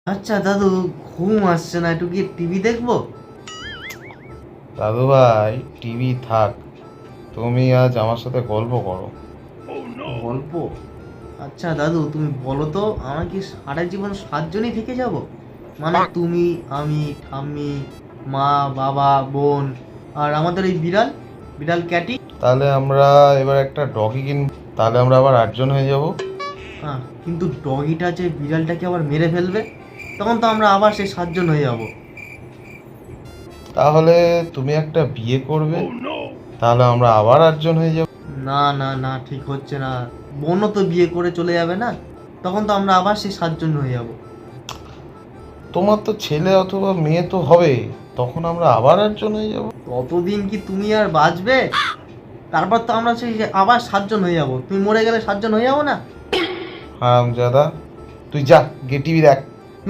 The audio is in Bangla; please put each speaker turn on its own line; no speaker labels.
আচ্ছা দাদু, ঘুম আসছে না, একটু কি টিভি দেখবো?
দাদু ভাই, টিভি থাক, তুমি আজ আমার সাথে গল্প করো।
গল্প? আচ্ছা দাদু, তুমি বলো তো, আমরা কি সারা জীবন 7 জনই থেকে যাব? মানে তুমি, আমি, ঠাম্মি, মা, বাবা, বোন, আর আমাদের এই বিড়াল, বিড়াল ক্যাটি।
তাহলে আমরা এবার একটা ডগি কিনব, তাহলে আমরা আবার 8 জন হয়ে যাব।
হ্যাঁ, কিন্তু ডগিটা যে বিড়ালটাকে আবার মেরে ফেলবে, তখন তো আমরা আবার সেই 7 জন হয়ে যাব।
তাহলে তুমি একটা বিয়ে করবে, তাহলে আমরা আবার 8 জন হয়ে যাব।
না না না, ঠিক হচ্ছে না। বোনও তো বিয়ে করে চলে যাবে না, তখন তো আমরা আবার সেই 7 জন হয়ে যাব।
তোমার তো ছেলে অথবা মেয়ে তো হবে, তখন আমরা আবার 8 জন হয়ে যাব।
ততদিন কি তুমি আর বাঁচবে? তারপর তো আমরা সেই আবার 7 জন হয়ে যাব। তুমি মরে গেলে 7 জন হয়ে যাবো না?
হারামজাদা, তুই যা, গিয়ে টিভি দেখ।